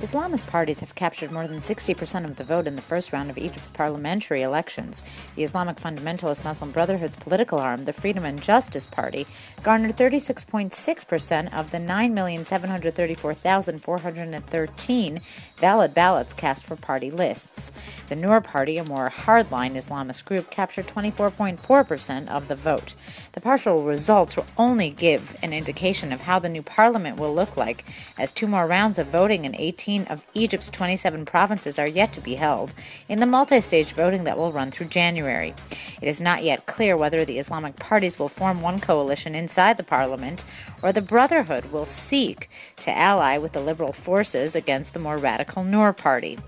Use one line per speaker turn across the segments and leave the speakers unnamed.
Islamist parties have captured more than 60% of the vote in the first round of Egypt's parliamentary elections. The Islamic fundamentalist Muslim Brotherhood's political arm, the Freedom and Justice Party, garnered 36.6% of the 9,734,413 valid ballots cast for party lists. The Noor Party, a more hardline Islamist group, captured 24.4% of the vote. The partial results will only give an indication of how the new parliament will look like, as two more rounds of voting in 18 of Egypt's 27 provinces are yet to be held in the multi-stage voting that will run through January. It is not yet clear whether the Islamic parties will form one coalition inside the parliament or the Brotherhood will seek to ally with the liberal forces against the more radical Noor Party.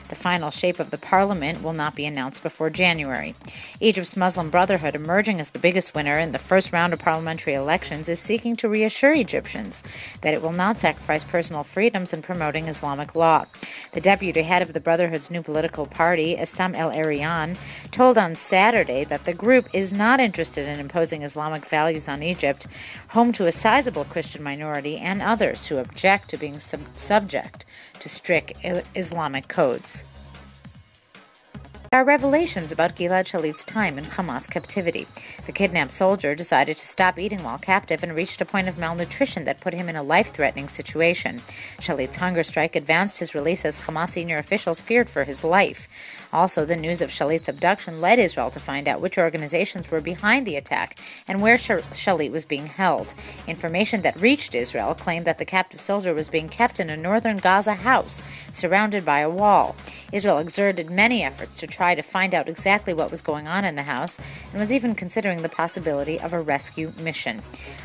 The final shape of the parliament will not be announced before January. Egypt's Muslim Brotherhood, emerging as the biggest winner in the first round of parliamentary elections, is seeking to reassure Egyptians that it will not sacrifice personal freedoms in promoting Islamic law. The deputy head of the Brotherhood's new political party, Issam El Arian, told on Saturday that the group is not interested in imposing Islamic values on Egypt, home to a sizable Christian minority, and others who object to being subject to strict Islamic codes. There are revelations about Gilad Shalit's time in Hamas captivity. The kidnapped soldier decided to stop eating while captive and reached a point of malnutrition that put him in a life-threatening situation. Shalit's hunger strike advanced his release as Hamas senior officials feared for his life. Also, the news of Shalit's abduction led Israel to find out which organizations were behind the attack and where Shalit was being held. Information that reached Israel claimed that the captive soldier was being kept in a northern Gaza house, surrounded by a wall. Israel exerted many efforts to try to find out exactly what was going on in the house and was even considering the possibility of a rescue mission.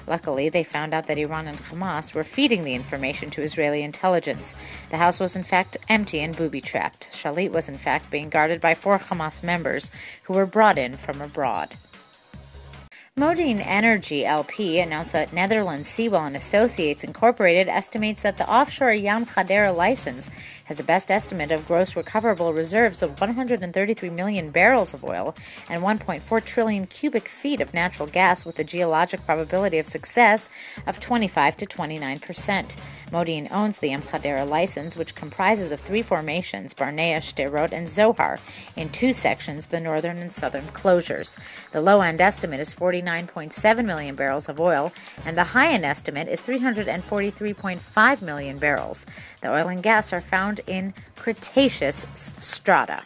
Luckily, they found out that Iran and Hamas were feeding the information to Israeli intelligence. The house was in fact empty and booby-trapped. Shalit was in fact being guarded by 4 Hamas members who were brought in from abroad. Modiin Energy LP announced that Netherlands Seawell and Associates Incorporated estimates that the offshore Yam Hadera license has a best estimate of gross recoverable reserves of 133 million barrels of oil and 1.4 trillion cubic feet of natural gas, with a geologic probability of success of 25 to 29%. Modiin owns the Yam Hadera license, which comprises of 3 formations, Barnea, Sderot, and Zohar, in 2 sections, the northern and southern closures. The low-end estimate is 49.7 million barrels of oil, and the high-end estimate is 343.5 million barrels. The oil and gas are found in Cretaceous strata.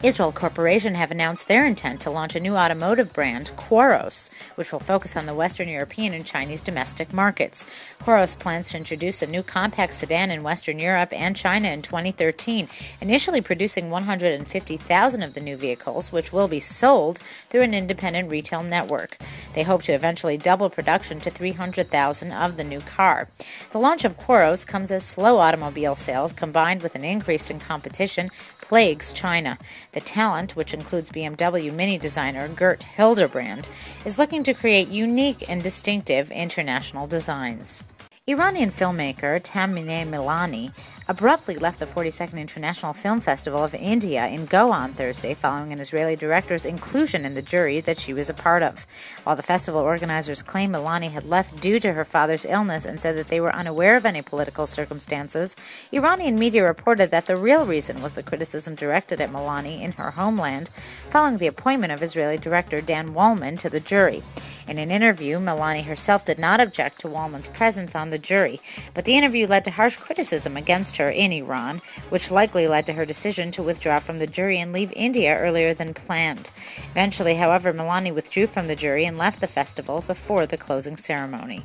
Israel Corporation have announced their intent to launch a new automotive brand, Quaros, which will focus on the Western European and Chinese domestic markets. Quaros plans to introduce a new compact sedan in Western Europe and China in 2013, initially producing 150,000 of the new vehicles, which will be sold through an independent retail network. They hope to eventually double production to 300,000 of the new car. The launch of Quaros comes as slow automobile sales, combined with an increase in competition, plagues China. The talent, which includes BMW Mini designer Gert Hildebrand, is looking to create unique and distinctive international designs. Iranian filmmaker Tamine Milani abruptly left the 42nd International Film Festival of India in Goa on Thursday following an Israeli director's inclusion in the jury that she was a part of. While the festival organizers claim Milani had left due to her father's illness and said that they were unaware of any political circumstances, Iranian media reported that the real reason was the criticism directed at Milani in her homeland following the appointment of Israeli director Dan Wallman to the jury. In an interview, Milani herself did not object to Wallman's presence on the jury, but the interview led to harsh criticism against her in Iran, which likely led to her decision to withdraw from the jury and leave India earlier than planned. Eventually, however, Milani withdrew from the jury and left the festival before the closing ceremony.